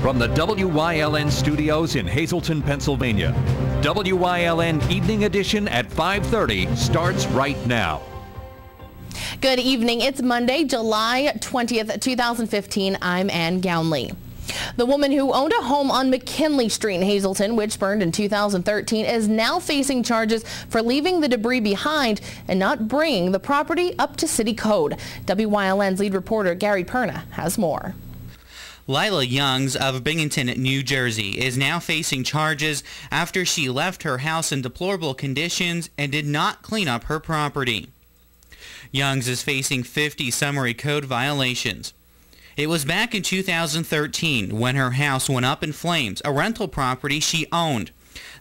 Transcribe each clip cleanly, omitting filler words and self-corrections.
From the WYLN studios in Hazleton, Pennsylvania, WYLN Evening Edition at 5:30 starts right now. Good evening. It's Monday, July 20th, 2015. I'm Ann Gownley. The woman who owned a home on McKinley Street in Hazleton, which burned in 2013, is now facing charges for leaving the debris behind and not bringing the property up to city code. WYLN's lead reporter Gary Perna has more. Lila Youngs of Binghamton, New Jersey, is now facing charges after she left her house in deplorable conditions and did not clean up her property. Youngs is facing 50 summary code violations. It was back in 2013 when her house went up in flames, a rental property she owned,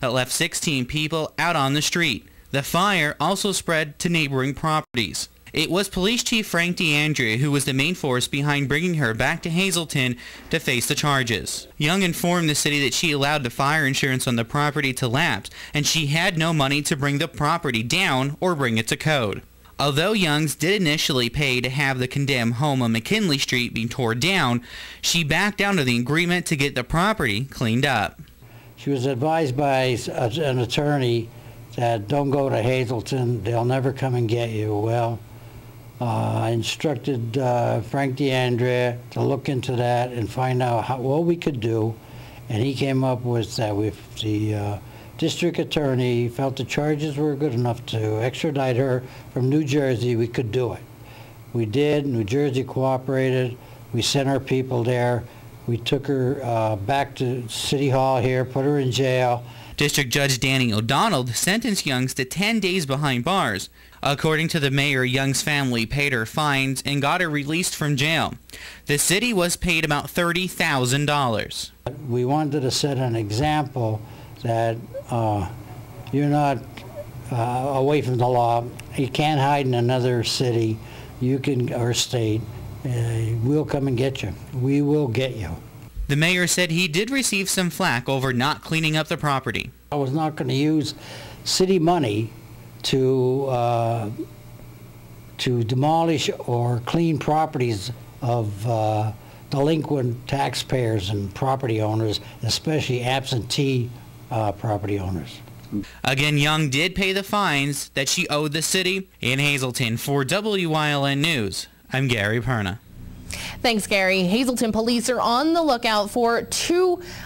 that left 16 people out on the street. The fire also spread to neighboring properties. It was Police Chief Frank DeAndrea who was the main force behind bringing her back to Hazleton to face the charges. Young informed the city that she allowed the fire insurance on the property to lapse and she had no money to bring the property down or bring it to code. Although Youngs did initially pay to have the condemned home on McKinley Street be torn down, she backed down to the agreement to get the property cleaned up. She was advised by an attorney that don't go to Hazleton, they'll never come and get you. Well, I instructed Frank DeAndrea to look into that and find out what we could do, and he came up with that if the district attorney felt the charges were good enough to extradite her from New Jersey, we could do it. We did. New Jersey cooperated. We sent our people there. We took her back to City Hall here, put her in jail. District Judge Danny O'Donnell sentenced Youngs to 10 days behind bars. According to the mayor, Young's family paid her fines and got her released from jail. The city was paid about $30,000. We wanted to set an example that you're not away from the law. You can't hide in another city, you can, or state. We'll come and get you. We will get you. The mayor said he did receive some flack over not cleaning up the property. I was not going to use city money to demolish or clean properties of delinquent taxpayers and property owners, especially absentee property owners. Again, Young did pay the fines that she owed the city. In Hazleton, for WYLN News, I'm Gary Perna. Thanks, Gary. Hazleton police are on the lookout for an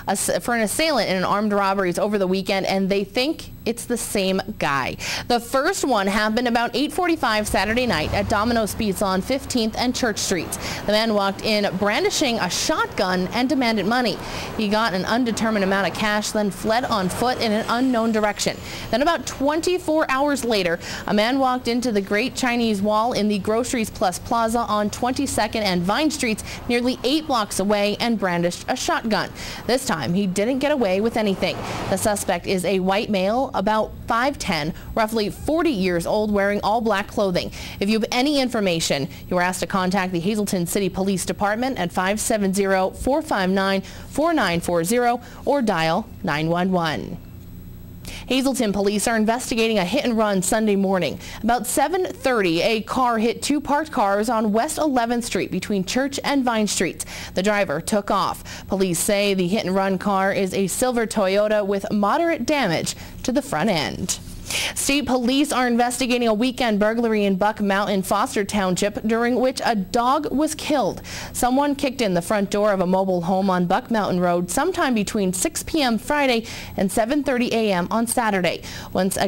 assailant in an armed robberies over the weekend, and they think it's the same guy. The first one happened about 8:45 Saturday night at Domino's Pizza on 15th and Church Streets. The man walked in brandishing a shotgun and demanded money. He got an undetermined amount of cash, then fled on foot in an unknown direction. Then about 24 hours later, a man walked into the Great Chinese Wall in the Groceries Plus Plaza on 22nd and Vine Streets, nearly 8 blocks away, and brandished a shotgun. This time, he didn't get away with anything. The suspect is a white male, about 5'10", roughly 40 years old, wearing all black clothing. If you have any information, you are asked to contact the Hazleton City Police Department at 570-459-4940 or dial 911. Hazleton police are investigating a hit and run Sunday morning. About 7:30, a car hit 2 parked cars on West 11th Street between Church and Vine Streets. The driver took off. Police say the hit and run car is a silver Toyota with moderate damage to the front end. State police are investigating a weekend burglary in Buck Mountain Foster Township during which a dog was killed. Someone kicked in the front door of a mobile home on Buck Mountain Road sometime between 6 p.m. Friday and 7:30 a.m. on Saturday. Once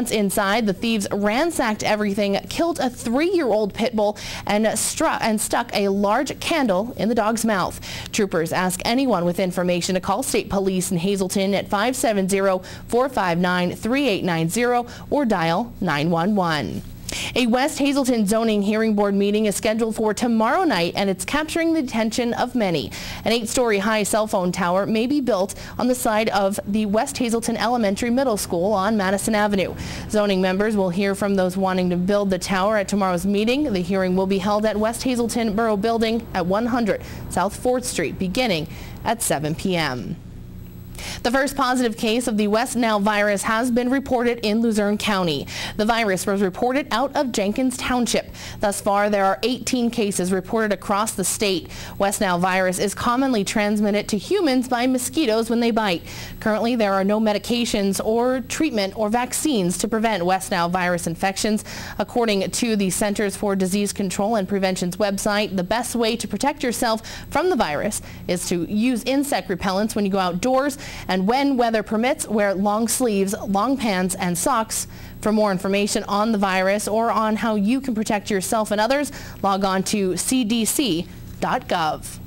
inside, the thieves ransacked everything, killed a 3-year-old pit bull, and stuck a large candle in the dog's mouth. Troopers ask anyone with information to call state police in Hazleton at 570-459-3890 or dial 911. A West Hazleton Zoning Hearing Board meeting is scheduled for tomorrow night, and it's capturing the attention of many. An 8-story high cell phone tower may be built on the side of the West Hazleton Elementary Middle School on Madison Avenue. Zoning members will hear from those wanting to build the tower at tomorrow's meeting. The hearing will be held at West Hazleton Borough Building at 100 South 4th Street, beginning at 7 p.m. The first positive case of the West Nile virus has been reported in Luzerne County. The virus was reported out of Jenkins Township. Thus far, there are 18 cases reported across the state. West Nile virus is commonly transmitted to humans by mosquitoes when they bite. Currently, there are no medications or treatment or vaccines to prevent West Nile virus infections. According to the Centers for Disease Control and Prevention's website, the best way to protect yourself from the virus is to use insect repellents when you go outdoors, and when weather permits, wear long sleeves, long pants, and socks. For more information on the virus or on how you can protect yourself and others, log on to cdc.gov.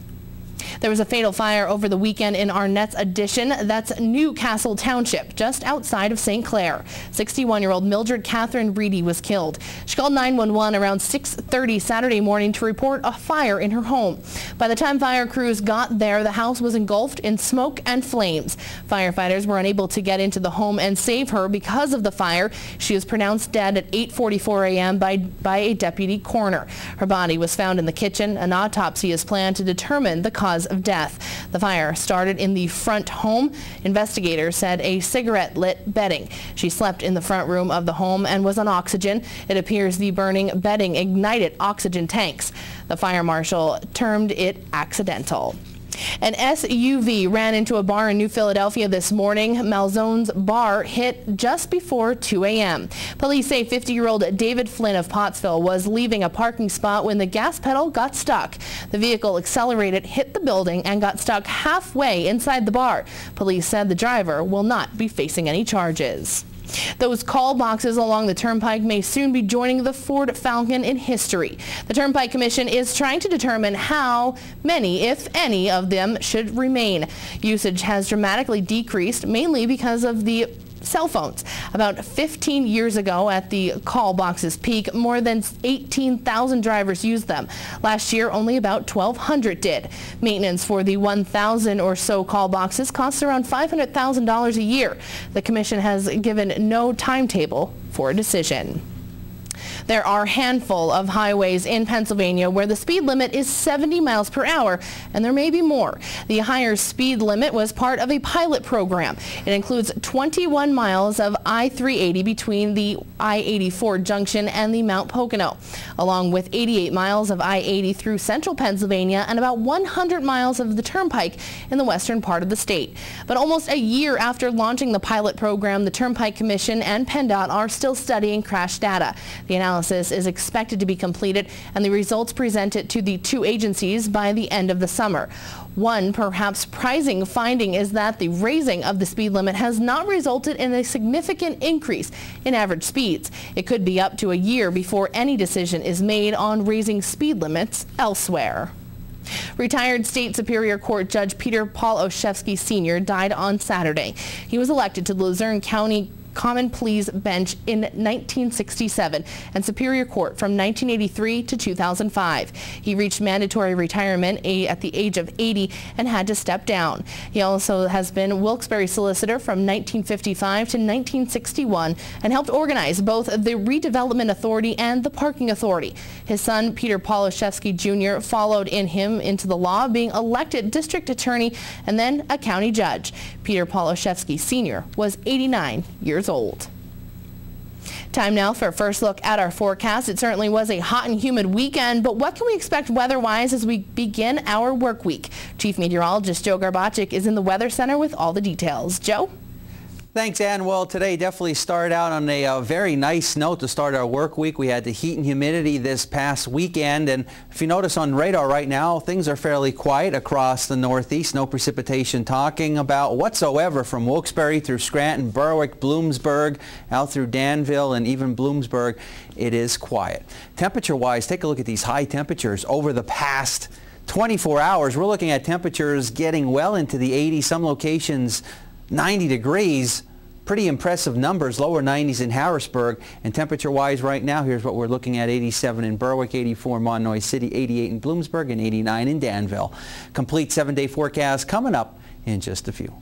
There was a fatal fire over the weekend in Arnett's Addition. That's Newcastle Township, just outside of St. Clair. 61-year-old Mildred Catherine Reedy was killed. She called 911 around 6:30 Saturday morning to report a fire in her home. By the time fire crews got there, the house was engulfed in smoke and flames. Firefighters were unable to get into the home and save her because of the fire. She was pronounced dead at 8:44 a.m. by a deputy coroner. Her body was found in the kitchen. An autopsy is planned to determine the cause of death. The fire started in the front home. Investigators said a cigarette-lit bedding. She slept in the front room of the home and was on oxygen. It appears the burning bedding ignited oxygen tanks. The fire marshal termed it accidental. An SUV ran into a bar in New Philadelphia this morning. Malzone's bar hit just before 2 a.m. Police say 50-year-old David Flynn of Pottsville was leaving a parking spot when the gas pedal got stuck. The vehicle accelerated, hit the building, and got stuck halfway inside the bar. Police said the driver will not be facing any charges. Those call boxes along the Turnpike may soon be joining the Ford Falcon in history. The Turnpike Commission is trying to determine how many, if any, of them should remain. Usage has dramatically decreased, mainly because of the cell phones. About 15 years ago, at the call box's peak, more than 18,000 drivers used them. Last year, only about 1,200 did. Maintenance for the 1,000 or so call boxes costs around $500,000 a year. The commission has given no timetable for a decision. There are a handful of highways in Pennsylvania where the speed limit is 70 miles per hour, and there may be more. The higher speed limit was part of a pilot program. It includes 21 miles of I-380 between the I-84 junction and the Mount Pocono, along with 88 miles of I-80 through central Pennsylvania and about 100 miles of the Turnpike in the western part of the state. But almost a year after launching the pilot program, the Turnpike Commission and PennDOT are still studying crash data. The analysis is expected to be completed and the results presented to the two agencies by the end of the summer. One perhaps surprising finding is that the raising of the speed limit has not resulted in a significant increase in average speeds. It could be up to a year before any decision is made on raising speed limits elsewhere. Retired State Superior Court Judge Peter Paul Olszewski Sr. died on Saturday. He was elected to the Luzerne County Common Pleas Bench in 1967 and Superior Court from 1983 to 2005. He reached mandatory retirement at the age of 80 and had to step down. He also has been Wilkes-Barre solicitor from 1955 to 1961 and helped organize both the Redevelopment Authority and the Parking Authority. His son, Peter Paul Olszewski Jr., followed in him into the law, being elected district attorney and then a county judge. Peter Paul Olszewski Sr. was 89 years old. Time now for a first look at our forecast. It certainly was a hot and humid weekend, but what can we expect weather-wise as we begin our work week? Chief Meteorologist Joe Garbacic is in the Weather Center with all the details. Joe? Thanks, Ann. Well, today definitely started out on a very nice note to start our work week. We had the heat and humidity this past weekend, and if you notice on radar right now, things are fairly quiet across the Northeast. No precipitation talking about whatsoever from Wilkes-Barre through Scranton, Berwick, Bloomsburg, out through Danville, and even Bloomsburg. It is quiet. Temperature-wise, take a look at these high temperatures over the past 24 hours. We're looking at temperatures getting well into the 80s, some locations 90 degrees. Pretty impressive numbers, lower 90s in Harrisburg. And temperature-wise right now, here's what we're looking at: 87 in Berwick, 84 in Monomoy City, 88 in Bloomsburg, and 89 in Danville. Complete 7-day forecast coming up in just a few.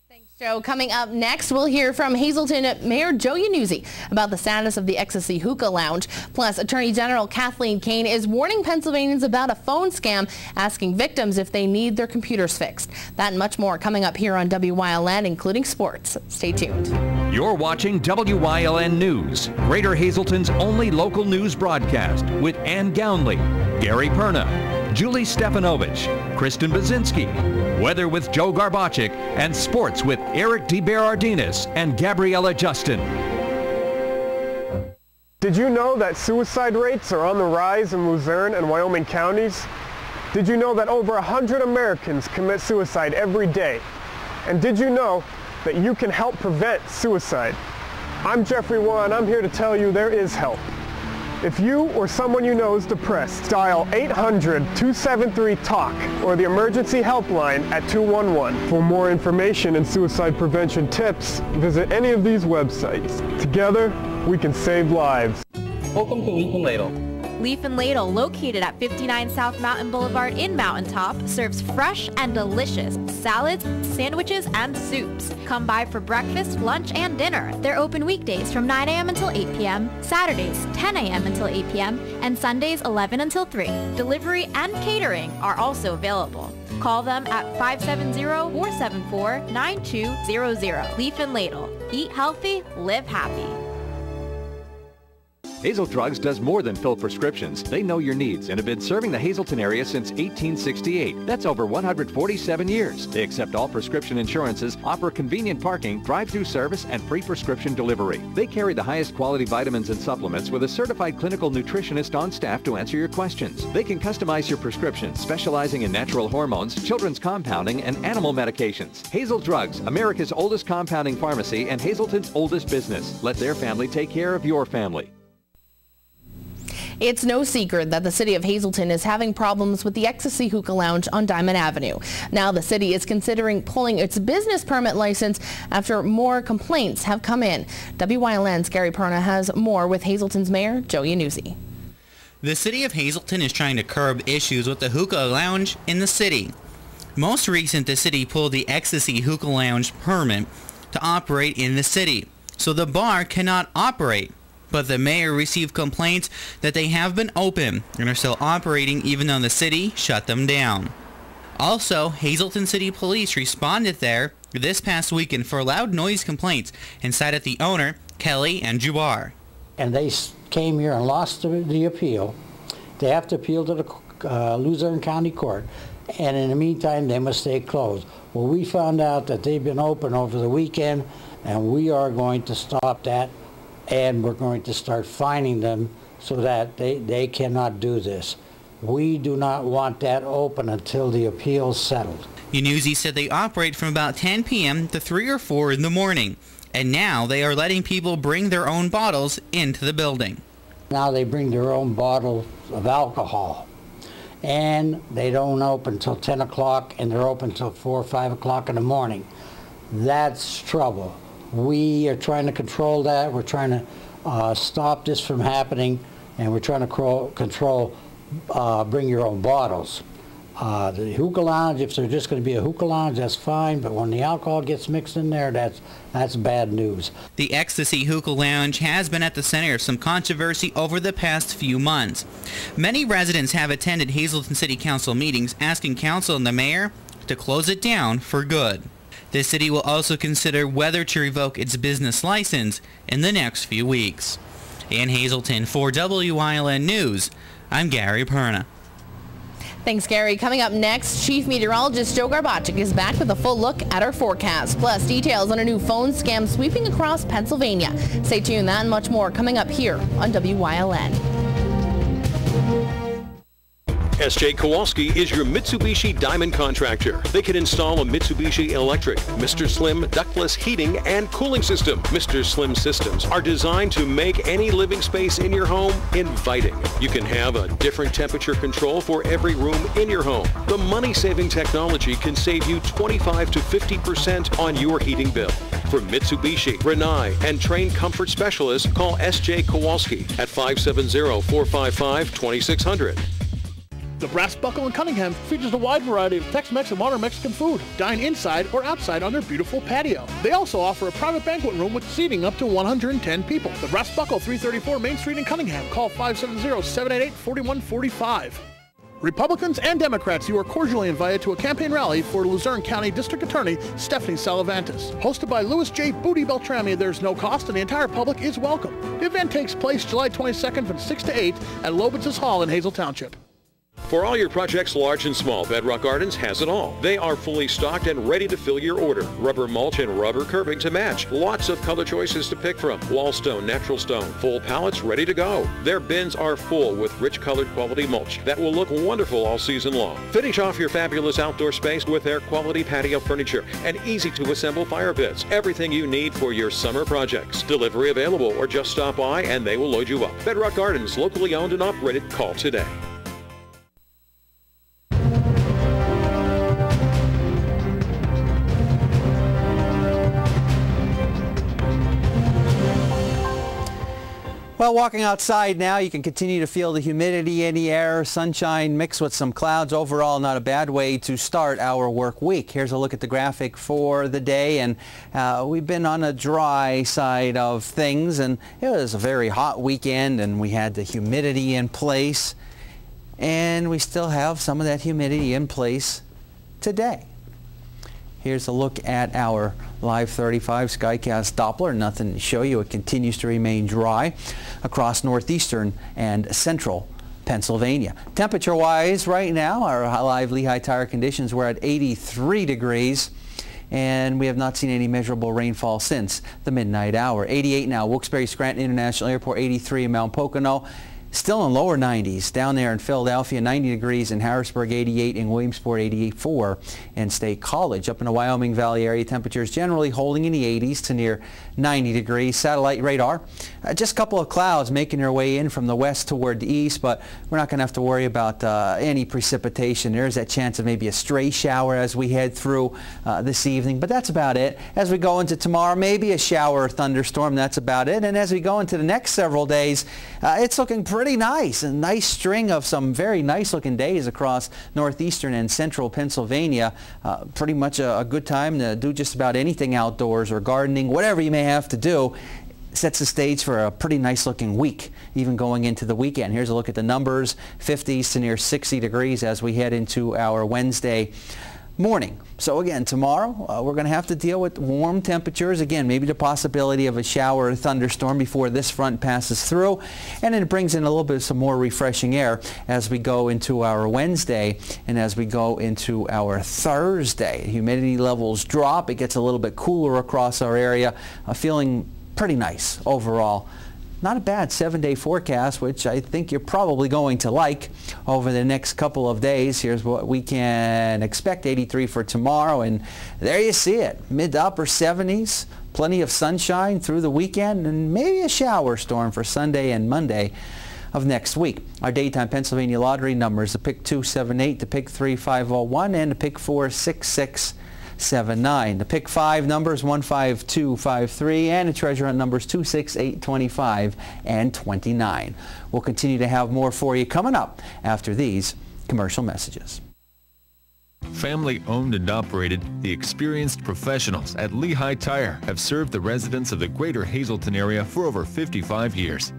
Thanks, So coming up next, we'll hear from Hazleton Mayor Joe Iannuzzi about the status of the Ecstasy Hookah Lounge. Plus, Attorney General Kathleen Kane is warning Pennsylvanians about a phone scam, asking victims if they need their computers fixed. That and much more coming up here on WYLN, including sports. Stay tuned. You're watching WYLN News, Greater Hazleton's only local news broadcast, with Ann Gownley, Gary Perna, Julie Stefanovich, Kristen Bazinski, weather with Joe Garbachik, and sports with Eric DeBerardinis and Gabriella Justin. Did you know that suicide rates are on the rise in Luzerne and Wyoming counties? Did you know that over 100 Americans commit suicide every day? And did you know that you can help prevent suicide? I'm Jeffrey Waugh, and I'm here to tell you there is help. If you or someone you know is depressed, dial 800-273-TALK or the emergency helpline at 211. For more information and suicide prevention tips, visit any of these websites. Together, we can save lives. Welcome to Leaf and Ladle. Leaf and Ladle, located at 59 South Mountain Boulevard in Mountain Top, serves fresh and delicious salads, sandwiches, and soups. Come by for breakfast, lunch, and dinner. They're open weekdays from 9 a.m. until 8 p.m., Saturdays 10 a.m. until 8 p.m., and Sundays 11 until 3. Delivery and catering are also available. Call them at 570-474-9200. Leaf and Ladle. Eat healthy, live happy. Hazel Drugs does more than fill prescriptions. They know your needs and have been serving the Hazleton area since 1868. That's over 147 years. They accept all prescription insurances, offer convenient parking, drive-through service, and free prescription delivery. They carry the highest quality vitamins and supplements with a certified clinical nutritionist on staff to answer your questions. They can customize your prescriptions, specializing in natural hormones, children's compounding, and animal medications. Hazel Drugs, America's oldest compounding pharmacy and Hazleton's oldest business. Let their family take care of your family. It's no secret that the city of Hazleton is having problems with the Ecstasy Hookah Lounge on Diamond Avenue. Now the city is considering pulling its business permit license after more complaints have come in. WYLN's Gary Perna has more with Hazleton's Mayor Joe Iannuzzi. The city of Hazleton is trying to curb issues with the hookah lounge in the city. Most recent, the city pulled the Ecstasy Hookah Lounge permit to operate in the city, so the bar cannot operate. But the mayor received complaints that they have been open and are still operating even though the city shut them down. Also, Hazleton City Police responded there this past weekend for loud noise complaints and cited the owner, Kelly and Jubar. And they came here and lost the appeal. They have to appeal to the Luzerne County Court, and in the meantime they must stay closed. Well, we found out that they've been open over the weekend, and we are going to stop that. And we're going to start fining them so that they cannot do this. We do not want that open until the appeal's settled. Iannuzzi said they operate from about 10 p.m. to 3 or 4 in the morning, and now they are letting people bring their own bottles into the building. Now they bring their own bottle of alcohol, and they don't open until 10 o'clock, and they're open until 4 or 5 o'clock in the morning. That's trouble. We are trying to control that. We're trying to stop this from happening, and we're trying to control bring your own bottles. The hookah lounge, if they're just going to be a hookah lounge, that's fine, but when the alcohol gets mixed in there, that's bad news. The Ecstasy Hookah Lounge has been at the center of some controversy over the past few months. Many residents have attended Hazleton City Council meetings asking council and the mayor to close it down for good. The city will also consider whether to revoke its business license in the next few weeks. In Hazleton, for WYLN News, I'm Gary Perna. Thanks, Gary. Coming up next, Chief Meteorologist Joe Garbachik is back with a full look at our forecast, plus details on a new phone scam sweeping across Pennsylvania. Stay tuned, that and much more coming up here on WYLN. S.J. Kowalski is your Mitsubishi Diamond contractor. They can install a Mitsubishi electric, Mr. Slim ductless heating and cooling system. Mr. Slim systems are designed to make any living space in your home inviting. You can have a different temperature control for every room in your home. The money-saving technology can save you 25 to 50% on your heating bill. For Mitsubishi, Rinnai, and trained comfort specialists, call S.J. Kowalski at 570-455-2600. The Brass Buckle in Cunningham features a wide variety of Tex-Mex and modern Mexican food. Dine inside or outside on their beautiful patio. They also offer a private banquet room with seating up to 110 people. The Brass Buckle, 334 Main Street in Cunningham. Call 570-788-4145. Republicans and Democrats, you are cordially invited to a campaign rally for Luzerne County District Attorney Stephanie Salavantis. Hosted by Louis J. Booty Beltrami, there's no cost and the entire public is welcome. The event takes place July 22nd from 6 to 8 at Lobitz's Hall in Hazel Township. For all your projects, large and small, Bedrock Gardens has it all. They are fully stocked and ready to fill your order. Rubber mulch and rubber curbing to match. Lots of color choices to pick from. Wall stone, natural stone, full pallets ready to go. Their bins are full with rich colored quality mulch that will look wonderful all season long. Finish off your fabulous outdoor space with their quality patio furniture and easy to assemble fire pits. Everything you need for your summer projects. Delivery available or just stop by and they will load you up. Bedrock Gardens, locally owned and operated. Call today. Well, walking outside now, you can continue to feel the humidity in the air, sunshine mixed with some clouds. Overall, not a bad way to start our work week. Here's a look at the graphic for the day, and we've been on a dry side of things, and it was a very hot weekend, and we had the humidity in place, and we still have some of that humidity in place today. Here's a look at our Live 35 Skycast Doppler. Nothing to show you. It continues to remain dry across northeastern and central Pennsylvania. Temperature-wise right now, our live Lehigh Tire conditions, we're at 83 degrees. And we have not seen any measurable rainfall since the midnight hour. 88 now, Wilkes-Barre-Scranton International Airport, 83 in Mount Pocono. Still in lower 90s down there in Philadelphia, 90 degrees in Harrisburg, 88 in Williamsport, 84 in State College. Up in the Wyoming Valley area, temperatures generally holding in the 80s to near 90 degrees. Satellite radar, just a couple of clouds making their way in from the west toward the east, but we're not going to have to worry about any precipitation. There's that chance of maybe a stray shower as we head through this evening, but that's about it. As we go into tomorrow, maybe a shower or thunderstorm, that's about it. And as we go into the next several days, it's looking pretty nice. A nice string of some very nice looking days across northeastern and central Pennsylvania. Pretty much a good time to do just about anything outdoors or gardening, whatever you may have to do. Sets the stage for a pretty nice looking week, even going into the weekend. Here's a look at the numbers, 50s to near 60 degrees as we head into our Wednesday morning. So again, tomorrow we're going to have to deal with warm temperatures. Again, maybe the possibility of a shower or thunderstorm before this front passes through. And then it brings in a little bit of some more refreshing air as we go into our Wednesday and as we go into our Thursday. Humidity levels drop. It gets a little bit cooler across our area. Feeling pretty nice overall. Not a bad 7-day forecast, which I think you're probably going to like over the next couple of days. Here's what we can expect. 83 for tomorrow, and there you see it. Mid to upper 70s, plenty of sunshine through the weekend, and maybe a shower storm for Sunday and Monday of next week. Our daytime Pennsylvania lottery numbers, the pick 278, the pick 3501, and the pick 46679. The pick 5 numbers 15253 and the treasure hunt numbers 268, 25 and 29. We'll continue to have more for you coming up after these commercial messages. Family owned and operated, the experienced professionals at Lehigh Tire have served the residents of the greater Hazleton area for over 55 years.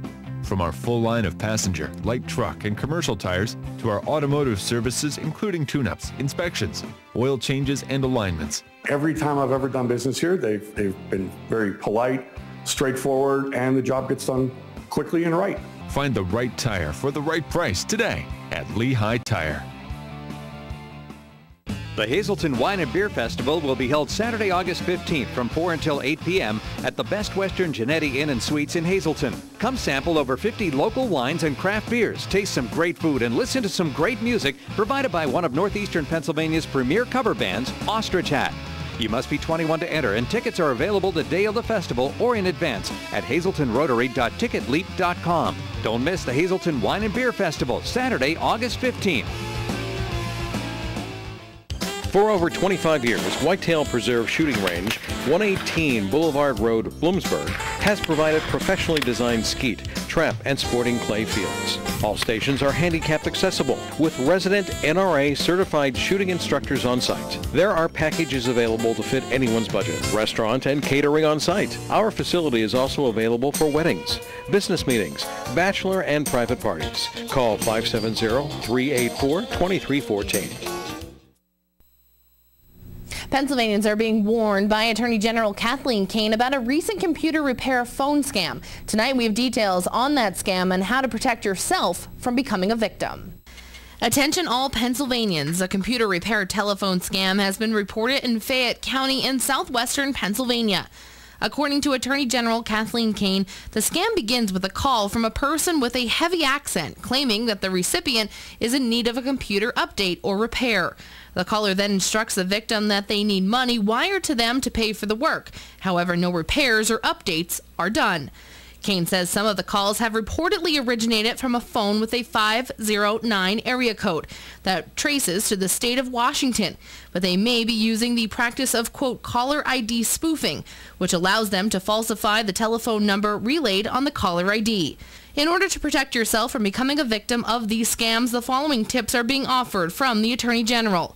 From our full line of passenger, light truck, and commercial tires to our automotive services including tune-ups, inspections, oil changes, and alignments. Every time I've ever done business here, they've been very polite, straightforward, and the job gets done quickly and right. Find the right tire for the right price today at Lehigh Tire. The Hazleton Wine and Beer Festival will be held Saturday, August 15th from 4 until 8 p.m. at the Best Western Genetti Inn and Suites in Hazleton. Come sample over 50 local wines and craft beers, taste some great food, and listen to some great music provided by one of northeastern Pennsylvania's premier cover bands, Ostrich Hat. You must be 21 to enter, and tickets are available the day of the festival or in advance at hazletonrotary.ticketleap.com. Don't miss the Hazleton Wine and Beer Festival, Saturday, August 15th. For over 25 years, Whitetail Preserve Shooting Range, 118 Boulevard Road, Bloomsburg, has provided professionally designed skeet, Tramp and Sporting Clay Fields. All stations are handicapped accessible with resident NRA certified shooting instructors on site. There are packages available to fit anyone's budget. Restaurant and catering on site. Our facility is also available for weddings, business meetings, bachelor and private parties. Call 570-384-2314. Pennsylvanians are being warned by Attorney General Kathleen Kane about a recent computer repair phone scam. Tonight we have details on that scam and how to protect yourself from becoming a victim. Attention all Pennsylvanians, a computer repair telephone scam has been reported in Fayette County in southwestern Pennsylvania. According to Attorney General Kathleen Kane, the scam begins with a call from a person with a heavy accent claiming that the recipient is in need of a computer update or repair. The caller then instructs the victim that they need money wired to them to pay for the work. However, no repairs or updates are done. Kane says some of the calls have reportedly originated from a phone with a 509 area code that traces to the state of Washington, but they may be using the practice of, quote, caller ID spoofing, which allows them to falsify the telephone number relayed on the caller ID. In order to protect yourself from becoming a victim of these scams, the following tips are being offered from the Attorney General.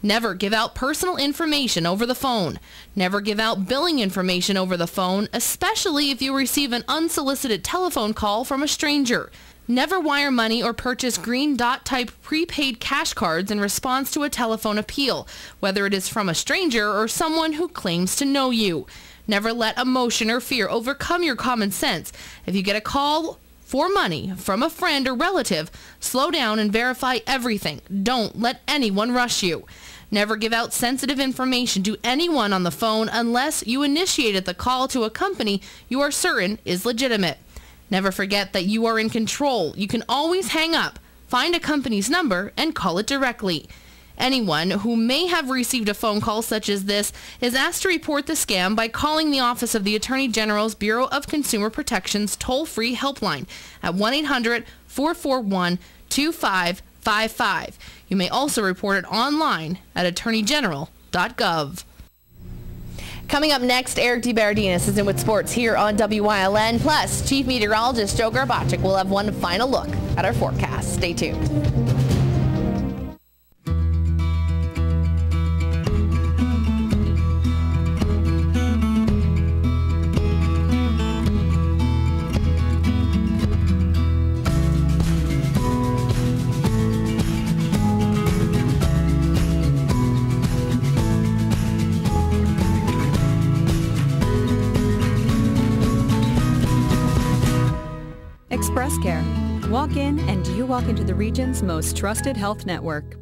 Never give out personal information over the phone. Never give out billing information over the phone, especially if you receive an unsolicited telephone call from a stranger. Never wire money or purchase green dot type prepaid cash cards in response to a telephone appeal, whether it is from a stranger or someone who claims to know you. Never let emotion or fear overcome your common sense. If you get a call for money from a friend or relative, slow down and verify everything. Don't let anyone rush you. Never give out sensitive information to anyone on the phone unless you initiated the call to a company you are certain is legitimate. Never forget that you are in control. You can always hang up, find a company's number, and call it directly. Anyone who may have received a phone call such as this is asked to report the scam by calling the office of the Attorney General's Bureau of Consumer Protection's toll-free helpline at 1-800-441-2555. You may also report it online at attorneygeneral.gov. Coming up next, Eric DeBardinis is in with sports here on WYLN. Plus, Chief Meteorologist Joe Garbacik will have one final look at our forecast. Stay tuned. Express Care. Walk in and you walk into the region's most trusted health network.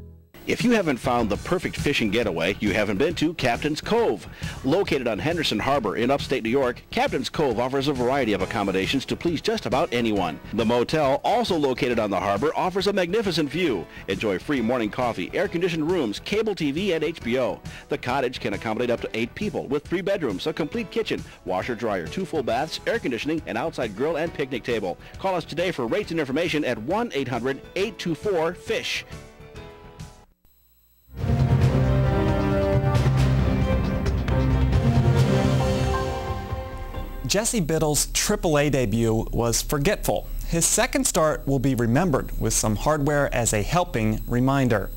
If you haven't found the perfect fishing getaway, you haven't been to Captain's Cove. Located on Henderson Harbor in upstate New York, Captain's Cove offers a variety of accommodations to please just about anyone. The motel, also located on the harbor, offers a magnificent view. Enjoy free morning coffee, air-conditioned rooms, cable TV, and HBO. The cottage can accommodate up to 8 people with 3 bedrooms, a complete kitchen, washer, dryer, 2 full baths, air conditioning, an outside grill, and picnic table. Call us today for rates and information at 1-800-824-FISH. Jesse Biddle's AAA debut was forgetful. His second start will be remembered with some hardware as a helping reminder.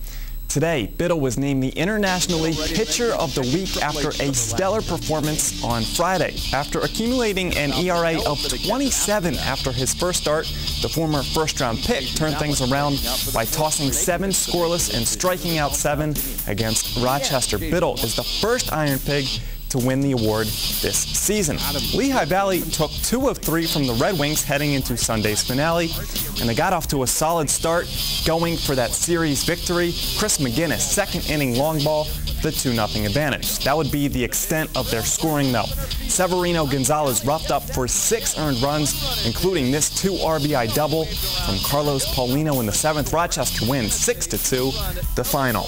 Today, Biddle was named the International League Pitcher of the Week after a stellar performance on Friday. After accumulating an ERA of 27 after his first start, the former first-round pick turned things around by tossing 7 scoreless and striking out 7 against Rochester. Biddle is the first Iron Pig to win the award this season. Lehigh Valley took 2 of 3 from the Red Wings heading into Sunday's finale, and they got off to a solid start going for that series victory. Chris McGinnis, second inning long ball, the 2-0 advantage. That would be the extent of their scoring though. Severino Gonzalez roughed up for 6 earned runs, including this 2 RBI double from Carlos Paulino in the 7th. Rochester wins 6-2 the final.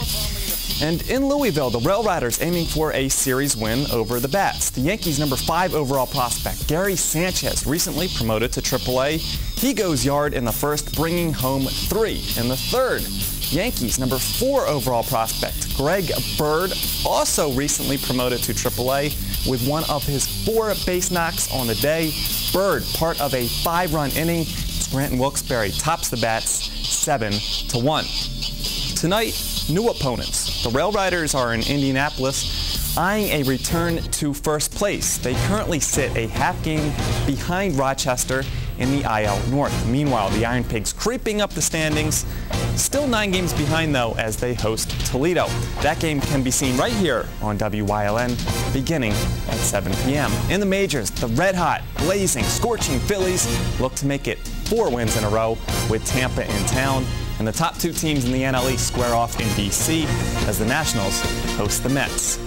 And in Louisville, the Rail Riders aiming for a series win over the Bats. The Yankees' number 5 overall prospect, Gary Sanchez, recently promoted to AAA. He goes yard in the first, bringing home 3 in the third. Yankees' number 4 overall prospect, Greg Bird, also recently promoted to AAA. with one of his 4 base knocks on the day. Bird, part of a 5-run inning. Scranton Wilkes-Barre tops the bats 7-1. Tonight, new opponents. The Rail Riders are in Indianapolis, eyeing a return to first place. They currently sit a half game behind Rochester in the IL North. Meanwhile, the Iron Pigs creeping up the standings, still 9 games behind though as they host Toledo. That game can be seen right here on WYLN beginning at 7 p.m. In the majors, the red-hot, blazing, scorching Phillies look to make it 4 wins in a row with Tampa in town. And the top 2 teams in the NL East square off in D.C. as the Nationals host the Mets.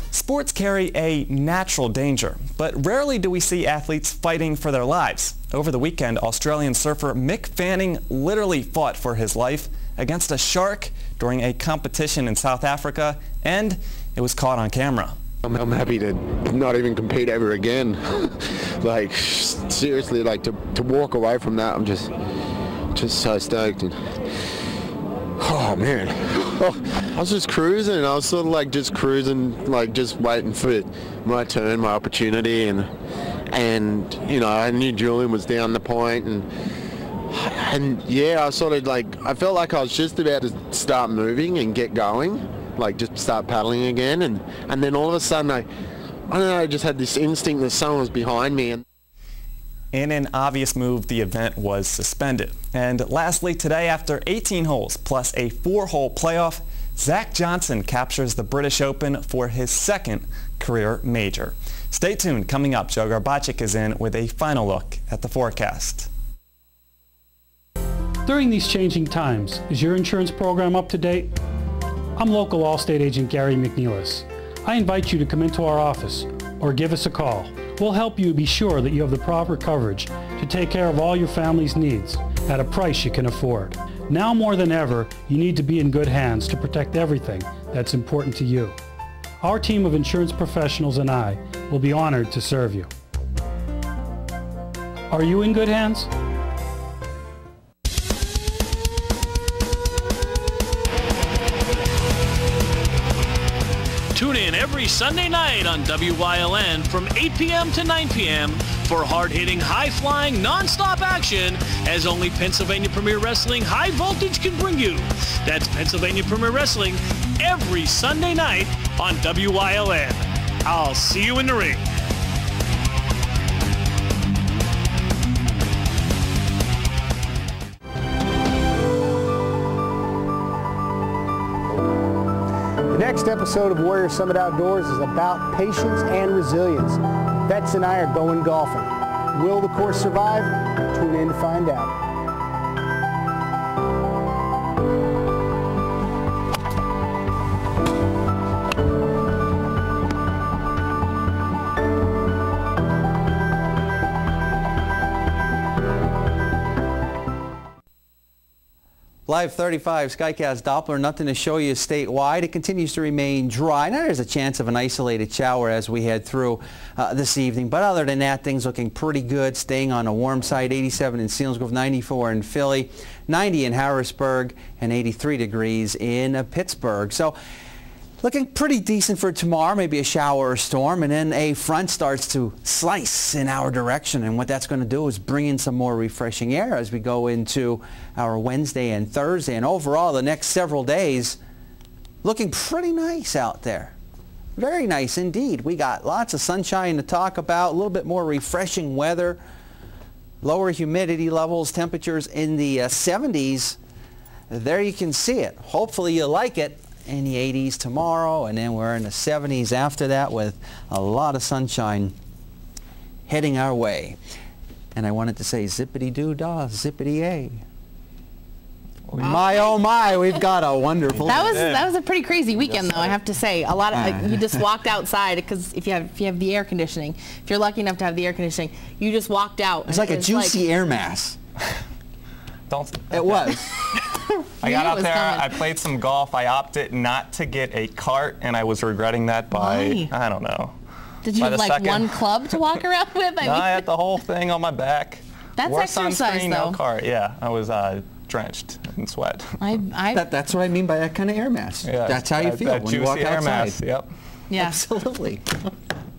Sports carry a natural danger, but rarely do we see athletes fighting for their lives. Over the weekend, Australian surfer Mick Fanning literally fought for his life against a shark during a competition in South Africa, and it was caught on camera. I'm happy to not even compete ever again. Like, seriously, like to walk away from that, I'm just so stoked. And, oh man, I was just cruising. I was sort of like just cruising, like just waiting for my turn, my opportunity, and you know, I knew Julian was down the point, and yeah, I sort of like, I felt like I was just about to start moving and get going, like just start paddling again, and then all of a sudden I don't know, I just had this instinct that someone was behind me. In an obvious move, the event was suspended. And lastly, today, after 18 holes plus a 4-hole playoff, Zach Johnson captures the British Open for his 2nd career major. Stay tuned. Coming up, Joe Garbacic is in with a final look at the forecast. During these changing times, is your insurance program up to date? I'm local Allstate agent Gary McNeilis. I invite you to come into our office or give us a call. We'll help you be sure that you have the proper coverage to take care of all your family's needs at a price you can afford. Now more than ever, you need to be in good hands to protect everything that's important to you. Our team of insurance professionals and I will be honored to serve you. Are you in good hands? Tune in every Sunday night on WYLN from 8 p.m. to 9 p.m. for hard-hitting, high-flying, non-stop action as only Pennsylvania Premier Wrestling High Voltage can bring you. That's Pennsylvania Premier Wrestling every Sunday night on WYLN. I'll see you in the ring. The next episode of Warrior Summit Outdoors is about patience and resilience. Vets and I are going golfing. Will the course survive? Tune in to find out. Live 35 Skycast Doppler, nothing to show you statewide. It continues to remain dry. Now there's a chance of an isolated shower as we head through this evening. But other than that, things looking pretty good, staying on a warm side. 87 in Selinsgrove, 94 in Philly, 90 in Harrisburg, and 83 degrees in Pittsburgh. So looking pretty decent for tomorrow, maybe a shower or storm, and then a front starts to slice in our direction. And what that's going to do is bring in some more refreshing air as we go into our Wednesday and Thursday. And overall, the next several days looking pretty nice out there. Very nice indeed. We got lots of sunshine to talk about, a little bit more refreshing weather, lower humidity levels, temperatures in the 70s. There you can see it. Hopefully you like it. In the 80s tomorrow, and then we're in the 70s after that with a lot of sunshine heading our way. And I wanted to say zippity-doo-dah, zippity-a. Wow. My, oh my, we've got a wonderful That was a pretty crazy weekend, though, I have to say. A lot of, you just walked outside, because if you have the air conditioning, if you're lucky enough to have the air conditioning, you just walked out. It's like a juicy air mass. It was. I got out there, I played some golf, I opted not to get a cart, and I was regretting that by, I don't know. Did you have like one club to walk around with? I had the whole thing on my back. That's Wore exercise, sunscreen, though. No cart, yeah. I was drenched in sweat. That's what I mean by that kind of air mass. Yeah, that's how you feel when you walk outside. Air mass, yep. Yeah. Absolutely.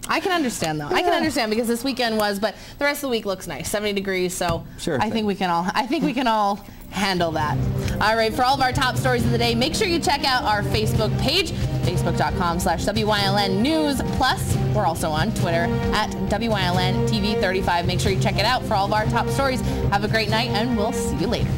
I can understand though. I can understand because this weekend was, but the rest of the week looks nice. 70 degrees, so I think we can all handle that. All right, for all of our top stories of the day, make sure you check out our Facebook page, facebook.com/WYLN News. Plus, we're also on Twitter at WYLN TV 35. Make sure you check it out for all of our top stories. Have a great night, and we'll see you later.